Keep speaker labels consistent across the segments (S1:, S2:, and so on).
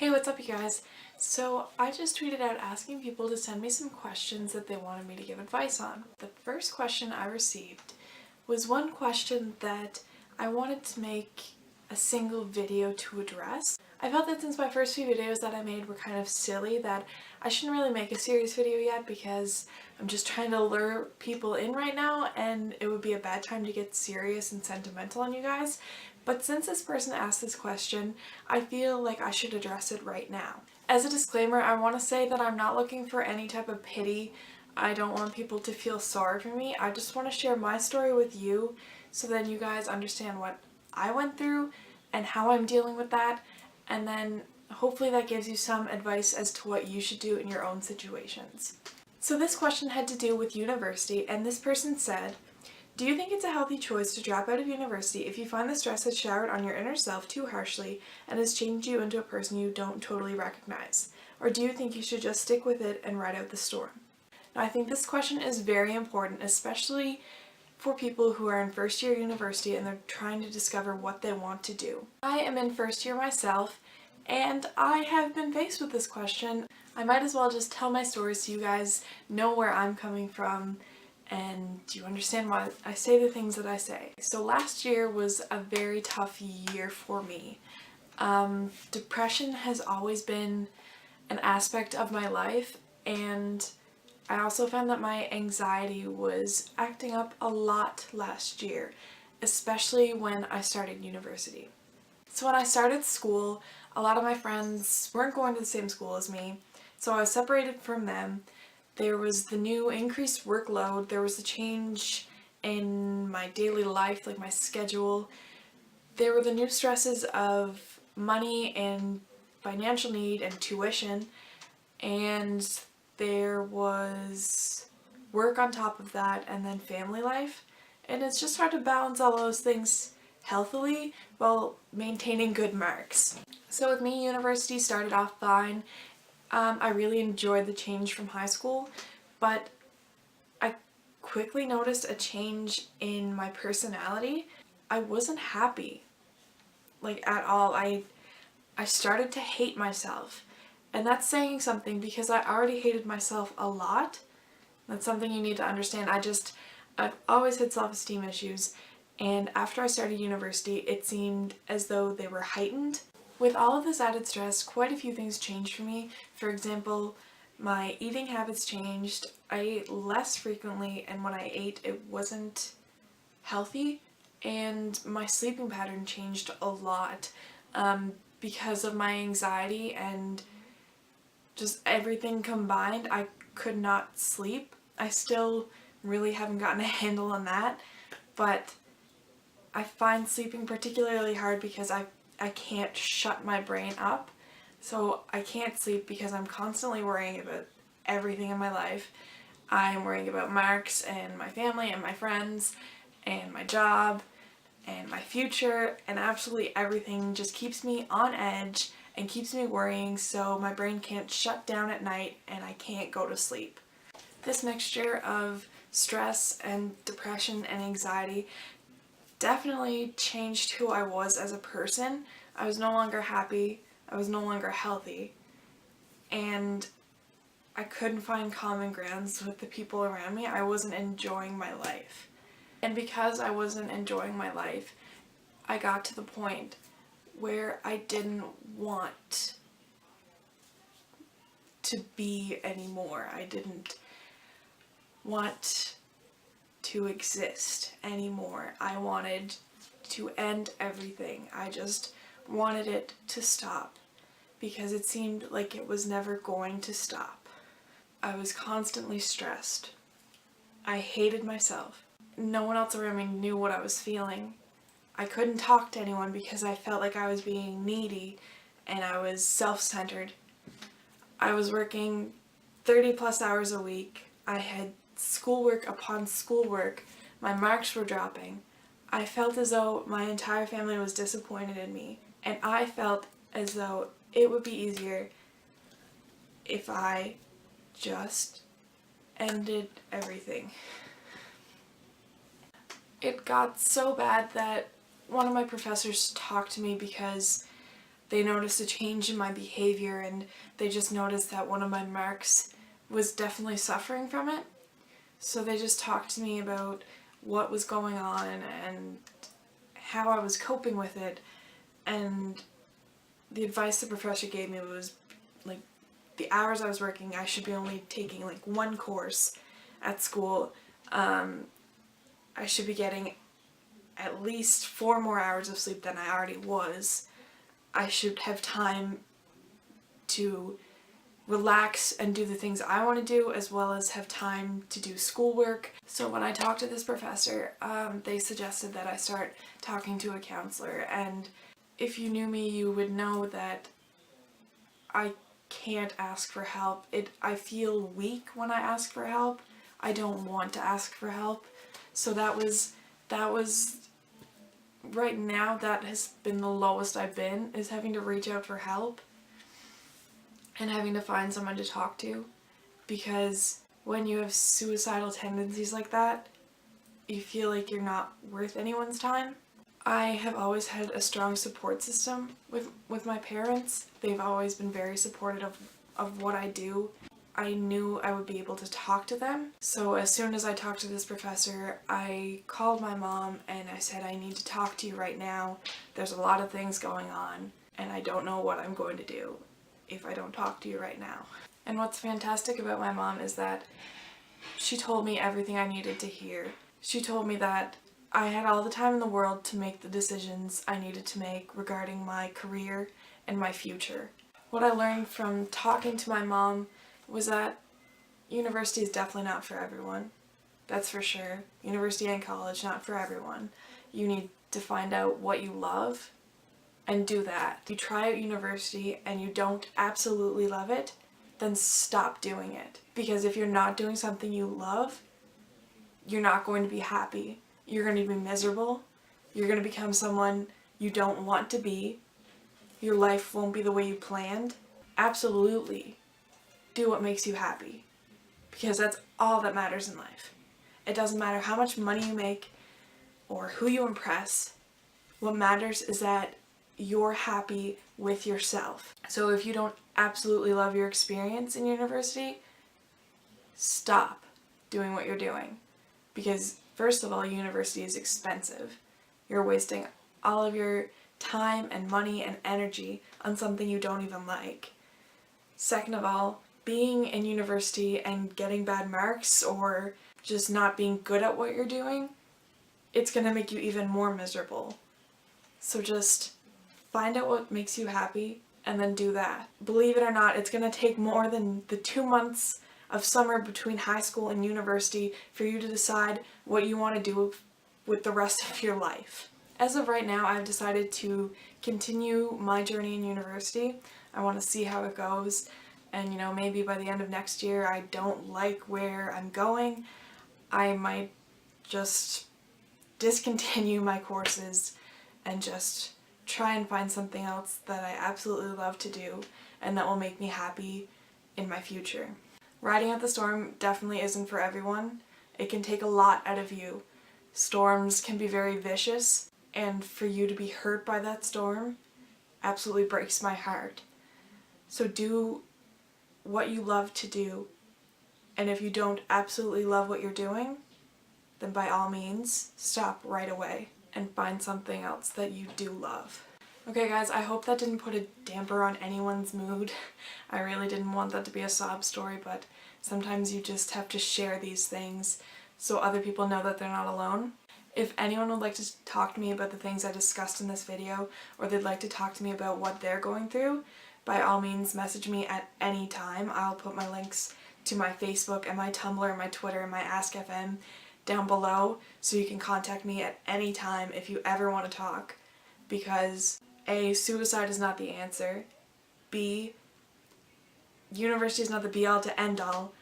S1: Hey, what's up you guys? So I just tweeted out asking people to send me some questions that they wanted me to give advice on. The first question I received was one question that I wanted to make a single video to address. I felt that since my first few videos that I made were kind of silly, that I shouldn't really make a serious video yet because I'm just trying to lure people in right now and it would be a bad time to get serious and sentimental on you guys. But since this person asked this question, I feel like I should address it right now. As a disclaimer, I want to say that I'm not looking for any type of pity. I don't want people to feel sorry for me. I just want to share my story with you so then you guys understand what I went through and how I'm dealing with that, and then hopefully that gives you some advice as to what you should do in your own situations. So this question had to do with university, and this person said, do you think it's a healthy choice to drop out of university if you find the stress has showered on your inner self too harshly and has changed you into a person you don't totally recognize? Or do you think you should just stick with it and ride out the storm? Now, I think this question is very important, especially for people who are in first year university and they're trying to discover what they want to do. I am in first year myself, and I have been faced with this question. I might as well just tell my story so you guys know where I'm coming from and you understand why I say the things that I say. So last year was a very tough year for me. Depression has always been an aspect of my life, and I also found that my anxiety was acting up a lot last year, especially when I started university. So when I started school, a lot of my friends weren't going to the same school as me, so I was separated from them. There was the new increased workload, there was the change in my daily life, like my schedule. There were the new stresses of money and financial need and tuition, and there was work on top of that, and then family life. And it's just hard to balance all those things healthily while maintaining good marks. So with me, university started off fine. I really enjoyed the change from high school, but I quickly noticed a change in my personality. I wasn't happy, like at all. I started to hate myself. And that's saying something because I already hated myself a lot. That's something you need to understand. I've always had self-esteem issues, and after I started university, it seemed as though they were heightened. With all of this added stress, quite a few things changed for me. For example, my eating habits changed. I ate less frequently, and when I ate, it wasn't healthy, and my sleeping pattern changed a lot because of my anxiety and just everything combined. I could not sleep. I still really haven't gotten a handle on that, but I find sleeping particularly hard because I can't shut my brain up. So I can't sleep because I'm constantly worrying about everything in my life. I'm worrying about marks and my family and my friends and my job and my future, and absolutely everything just keeps me on edge and keeps me worrying, so my brain can't shut down at night and I can't go to sleep. This mixture of stress and depression and anxiety definitely changed who I was as a person. I was no longer happy, I was no longer healthy, and I couldn't find common grounds with the people around me. I wasn't enjoying my life. And because I wasn't enjoying my life, I got to the point where I didn't want to be anymore. I didn't want to exist anymore. I wanted to end everything. I just wanted it to stop because it seemed like it was never going to stop. I was constantly stressed. I hated myself. No one else around me knew what I was feeling. I couldn't talk to anyone because I felt like I was being needy and I was self-centered. I was working 30 plus hours a week. I had schoolwork upon schoolwork. My marks were dropping. I felt as though my entire family was disappointed in me, and I felt as though it would be easier if I just ended everything. It got so bad that one of my professors talked to me because they noticed a change in my behavior, and they just noticed that one of my marks was definitely suffering from it. So they just talked to me about what was going on and how I was coping with it, and the advice the professor gave me was like the hours I was working, I should be only taking like one course at school. I should be getting at least 4 more hours of sleep than I already was. I should have time to relax and do the things I want to do, as well as have time to do schoolwork. So when I talked to this professor, they suggested that I start talking to a counselor, and if you knew me, you would know that I can't ask for help. I feel weak when I ask for help. I don't want to ask for help. So that was right now, that has been the lowest I've been, is having to reach out for help and having to find someone to talk to, because when you have suicidal tendencies like that, you feel like you're not worth anyone's time. I have always had a strong support system with my parents. They've always been very supportive of what I do. I knew I would be able to talk to them. So as soon as I talked to this professor, I called my mom and I said, I need to talk to you right now. There's a lot of things going on and I don't know what I'm going to do if I don't talk to you right now. And what's fantastic about my mom is that she told me everything I needed to hear. She told me that I had all the time in the world to make the decisions I needed to make regarding my career and my future. What I learned from talking to my mom was that university is definitely not for everyone. That's for sure. University and college, not for everyone. You need to find out what you love and do that. If you try out university and you don't absolutely love it, then stop doing it. Because if you're not doing something you love, you're not going to be happy. You're going to be miserable. You're going to become someone you don't want to be. Your life won't be the way you planned. Absolutely do what makes you happy, because that's all that matters in life. It doesn't matter how much money you make or who you impress. What matters is that you're happy with yourself. So if you don't absolutely love your experience in university, stop doing what you're doing. Because first of all, university is expensive. You're wasting all of your time and money and energy on something you don't even like. Second of all, being in university and getting bad marks or just not being good at what you're doing, it's going to make you even more miserable. So just find out what makes you happy and then do that. Believe it or not, it's going to take more than the 2 months of summer between high school and university for you to decide what you want to do with the rest of your life. As of right now, I've decided to continue my journey in university. I want to see how it goes, and maybe by the end of next year I don't like where I'm going. I might just discontinue my courses and just try and find something else that I absolutely love to do and that will make me happy in my future. Riding out the storm definitely isn't for everyone. It can take a lot out of you. Storms can be very vicious, and for you to be hurt by that storm absolutely breaks my heart. So do what you love to do, and if you don't absolutely love what you're doing, then by all means stop right away and find something else that you do love. Okay guys, I hope that didn't put a damper on anyone's mood. I really didn't want that to be a sob story, but sometimes you just have to share these things so other people know that they're not alone. If anyone would like to talk to me about the things I discussed in this video, or they'd like to talk to me about what they're going through, by all means message me at any time. I'll put my links to my Facebook and my Tumblr and my Twitter and my Ask.fm down below, so you can contact me at any time if you ever want to talk, because A, suicide is not the answer, B, university is not the be-all to end-all,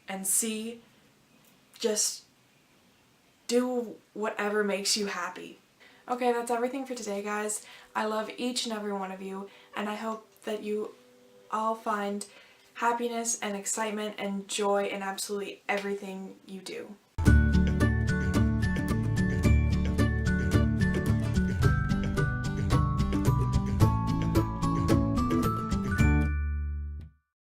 S1: and C, just do whatever makes you happy. Okay, that's everything for today, guys. I love each and every one of you, and I hope that you all find happiness and excitement and joy in absolutely everything you do.